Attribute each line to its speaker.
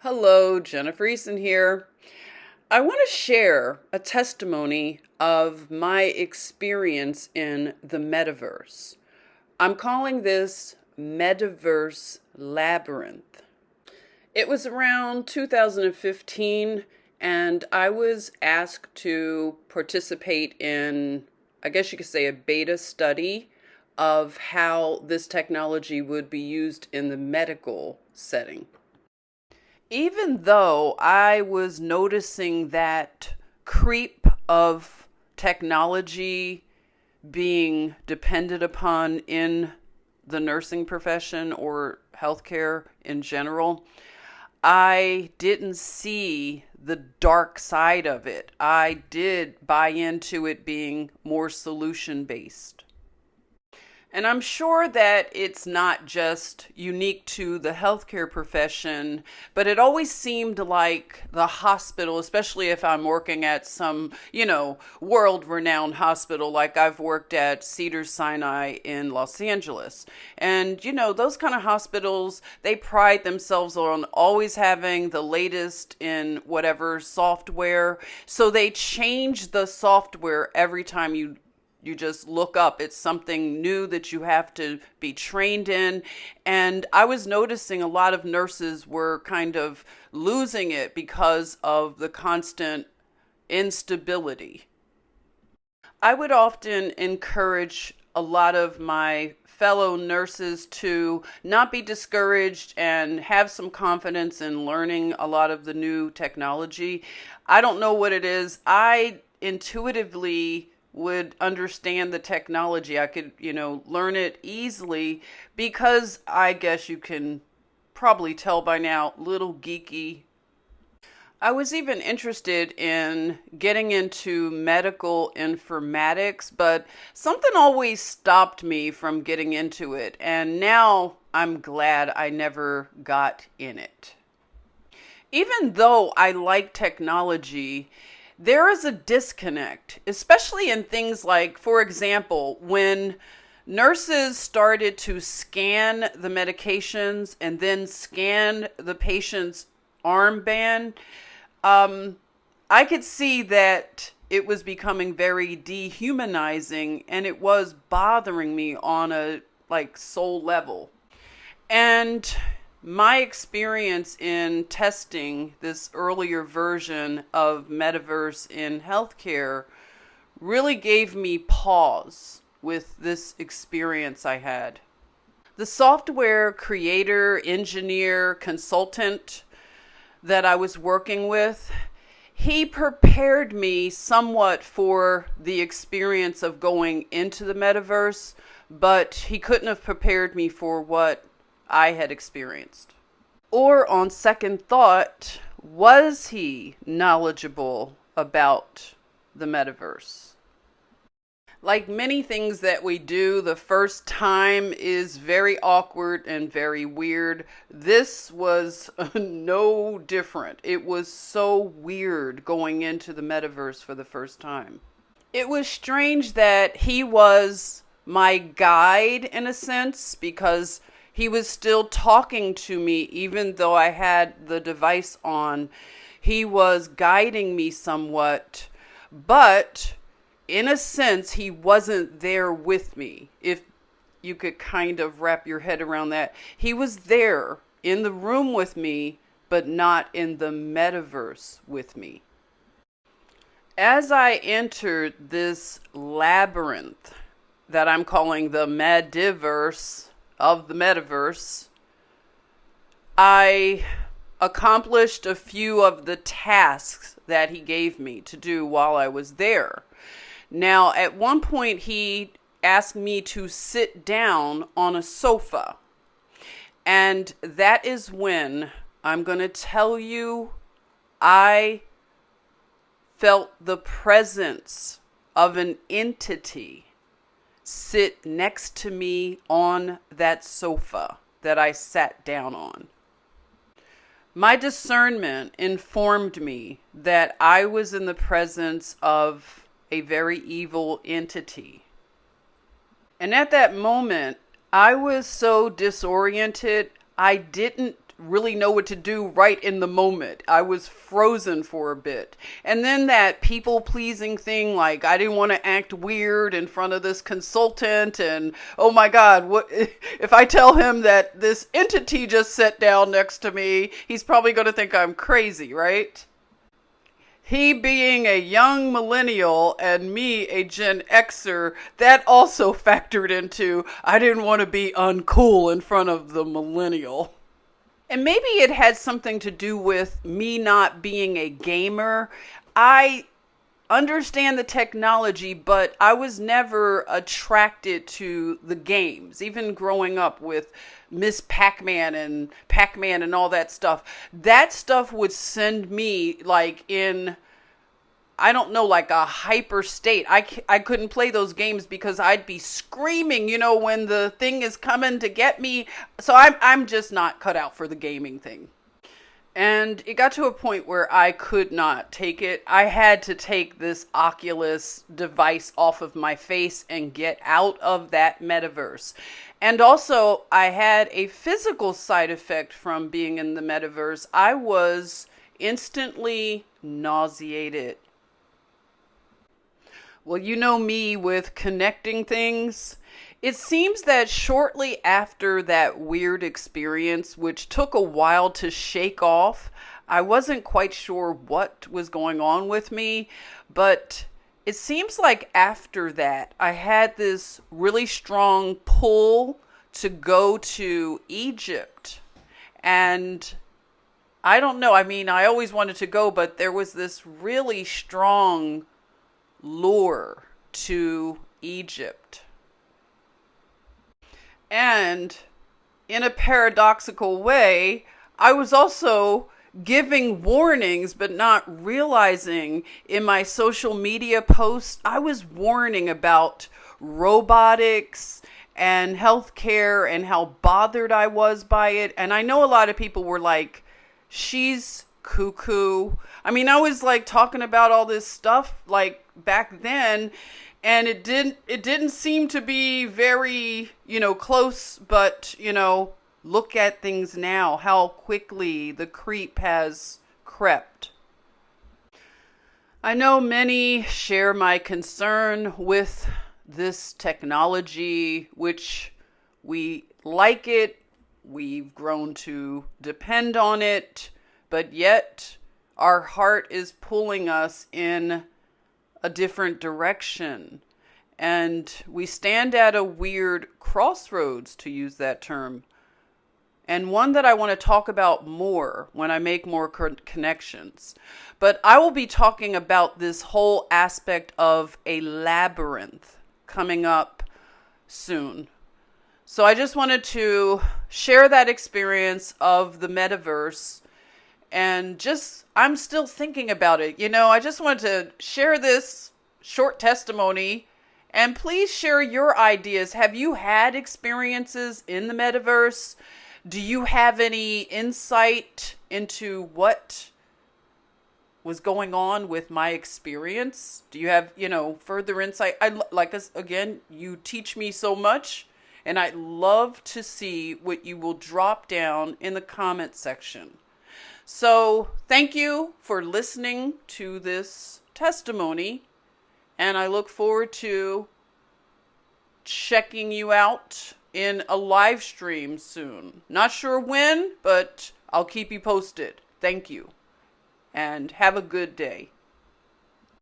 Speaker 1: Hello, JennyEason here. I want to share a testimony of my experience in the Metaverse. I'm calling this MediVerse Labyrinth. It was around 2015, and I was asked to participate in, I guess you could say, a beta study of how this technology would be used in the medical setting. Even though I was noticing that creep of technology being depended upon in the nursing profession or healthcare in general, I didn't see the dark side of it. I did buy into it being more solution based. And I'm sure that it's not just unique to the healthcare profession, but it always seemed like the hospital, especially if I'm working at some, world renowned hospital, like I've worked at Cedars-Sinai in Los Angeles. And, those kind of hospitals, they pride themselves on always having the latest in whatever software. So they change the software every time you just look up. It's something new that you have to be trained in. And I was noticing a lot of nurses were kind of losing it because of the constant instability. I would often encourage a lot of my fellow nurses to not be discouraged and have some confidence in learning a lot of the new technology. I don't know what it is. I intuitively would understand the technology. I could, learn it easily because I guess you can probably tell by now, little geeky. I was even interested in getting into medical informatics, but something always stopped me from getting into it. And now I'm glad I never got in it. Even though I like technology, there is a disconnect, especially in things like, for example, when nurses started to scan the medications and then scan the patient's armband. I could see that it was becoming very dehumanizing, and it was bothering me on a soul level. And my experience in testing this earlier version of Metaverse in healthcare really gave me pause with this experience I had. The software creator, engineer, consultant that I was working with, he prepared me somewhat for the experience of going into the Metaverse, but he couldn't have prepared me for what I had experienced. Or on second thought, was he knowledgeable about the Metaverse? Like many things that we do, the first time is very awkward and very weird. This was no different. It was so weird going into the Metaverse for the first time. It was strange that he was my guide in a sense, because he was still talking to me even though I had the device on. He was guiding me somewhat, but in a sense, he wasn't there with me, if you could kind of wrap your head around that. He was there in the room with me, but not in the Metaverse with me. As I entered this labyrinth that I'm calling the MediVerse of the Metaverse, I accomplished a few of the tasks that he gave me to do while I was there. Now, at one point, he asked me to sit down on a sofa. And that is when I'm going to tell you I felt the presence of an entity sit next to me on that sofa that I sat down on. My discernment informed me that I was in the presence of a very evil entity. And at that moment, I was so disoriented, I didn't really know what to do right in the moment. I was frozen for a bit. And then that people pleasing thing, like I didn't want to act weird in front of this consultant. And oh my God, what if I tell him that this entity just sat down next to me? He's probably going to think I'm crazy, right? He being a young millennial and me a Gen Xer, that also factored into I didn't want to be uncool in front of the millennial. And maybe it had something to do with me not being a gamer. I understand the technology, but I was never attracted to the games. Even growing up with Miss Pac-Man and all that stuff. That stuff would send me like in, I don't know, like a hyper state. I couldn't play those games because I'd be screaming, when the thing is coming to get me. So I'm just not cut out for the gaming thing. And it got to a point where I could not take it. I had to take this Oculus device off of my face and get out of that metaverse. And also, I had a physical side effect from being in the metaverse. I was instantly nauseated. Well, you know me with connecting things. It seems that shortly after that weird experience, which took a while to shake off, I wasn't quite sure what was going on with me, but it seems like after that, I had this really strong pull to go to Egypt. And I don't know, I always wanted to go, but there was this really strong lure to Egypt. And in a paradoxical way, I was also giving warnings, but not realizing in my social media posts, I was warning about robotics and healthcare and how bothered I was by it. And I know a lot of people were like, she's cuckoo. I was like talking about all this stuff like back then, and it didn't seem to be very, close, but, look at things now, how quickly the creep has crept. I know many share my concern with this technology, which we like it, we've grown to depend on it, but yet our heart is pulling us in a different direction. And we stand at a weird crossroads, to use that term. And one that I want to talk about more when I make more connections. But I will be talking about this whole aspect of a labyrinth coming up soon. So I just wanted to share that experience of the metaverse. And I'm still thinking about it. I just wanted to share this short testimony. And please share your ideas. Have you had experiences in the metaverse? Do you have any insight into what was going on with my experience? Do you have, further insight? Again, you teach me so much. And I'd love to see what you will drop down in the comment section. So thank you for listening to this testimony, and I look forward to checking you out in a live stream soon. Not sure when, but I'll keep you posted. Thank you, and have a good day.